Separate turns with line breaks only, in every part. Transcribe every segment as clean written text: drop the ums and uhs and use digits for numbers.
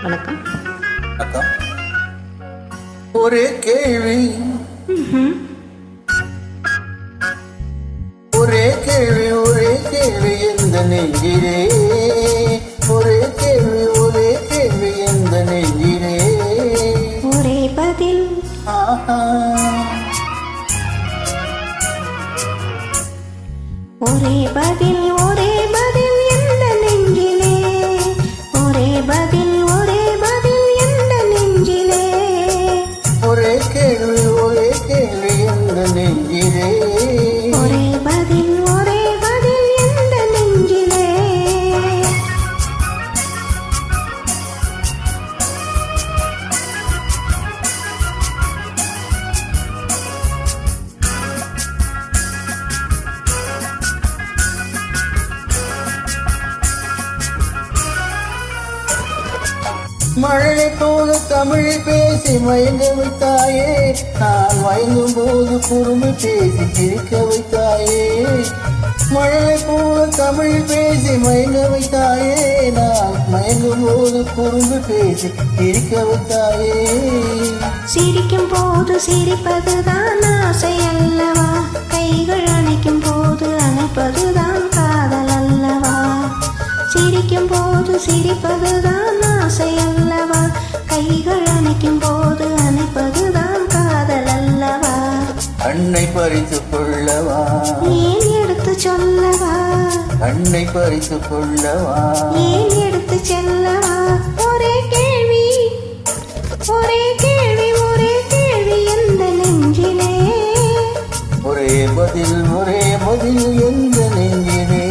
வணக்கம்.
அக்கா, ஒரே கேள்வி ஒரே கேள்வி ஒரே கேள்வி எந்த நெஞ்சிலே, ஒரே கேள்வி ஒரே கேள்வி எந்த நெஞ்சிலே,
ஒரே பதில் ஒரே பதில் ஒரே பதில் எந்த நெஞ்சிலே, ஒரே பதில் ஒரே பதில் எந்த நெஞ்சிலே,
ஒரே கேள்வி ஒரே கேள்வி எந்த நெஞ்சிலே,
ஒரே பதில் ஒரே பதில் எந்த நெஞ்சிலே.
மழை போது தமிழ் பேசி மயங்க வைத்தாயே, நான் மயங்கும் போது குறும்பு பேசி சிரிக்க வைத்தாயே. மழை போது தமிழ் பேசி மயங்க வைத்தாயே, நான் மயங்கும் போது குறும்பு பேசி சிரிக்க வைத்தாயே.
சிரிக்கும் போது சிரிப்பதுதான் ஆசை அல்லவா, கைகள் அணைக்கும் போது அணைப்பதுதான் காதல் அல்லவா. சிரிக்கும் போது சிரிப்பதுதான் ஆசை அல்லவா, கைகள் அணைக்கும் போது அணைப்பதுதான் காதல் அல்லவா.
அன்னை பறித்து கொள்ளவா,
ஏன் எடுத்து சொல்லவா,
அன்னை பறித்து கொள்ளவா,
ஏன் எடுத்து செல்லவா. ஒரே கேள்வி ஒரே கேள்வி ஒரே கேள்வி எந்த நெஞ்சிலே,
ஒரே பதில் ஒரே பதில் எந்த நெஞ்சிலே.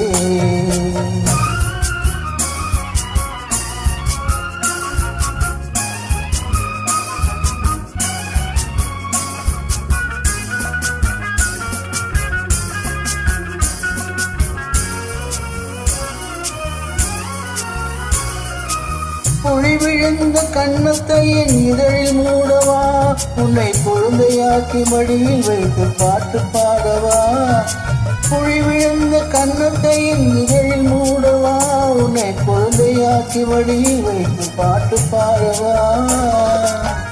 பொழி விழுந்த கண்ணத்தை என் இதழில் மூடவா, உன்னை குழந்தையாக்கி மடியில் வைத்து பாட்டு பாடவா. பொழி விழுந்த கண்ணத்தை என் இதழில் மூடவா, உன்னை குழந்தையாக்கி மடியில் வைத்து பாட்டு பாடவா.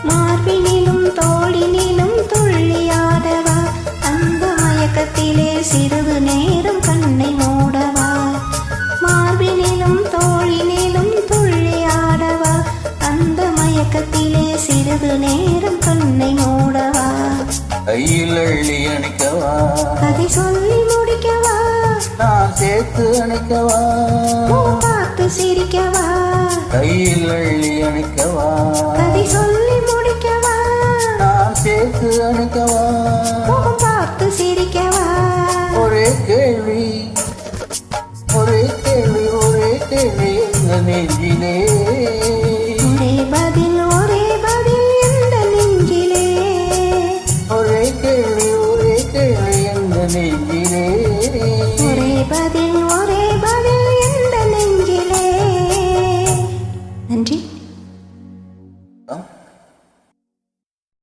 மார்பினிலும் தோளினிலும் துள்ளியாடவா, அந்த மயக்கத்திலே சிறிது நேரம் கண்ணை மூடவா. மார்பினிலும் தோளினிலும் துள்ளியாடவா, அந்த மயக்கத்திலே சிறிது நேரம் கண்ணை மூடவா.
கையில் அள்ளி அணைக்கவா,
கதை சொல்லி முடிக்கவா,
நான் சேர்த்து அணைக்கவா,
பார்த்து சிரிக்கவா.
கையில் அள்ளி அணைக்கவா,
கதை சொல்லி முடிக்கவா,
நான் சேர்த்து அணைக்கவா.
பார்த்து சிரிக்கவா.
ஒரே கேள்வி ஒரே கேள்வி ஒரே கேள்வி எந்த நெஞ்சிலே,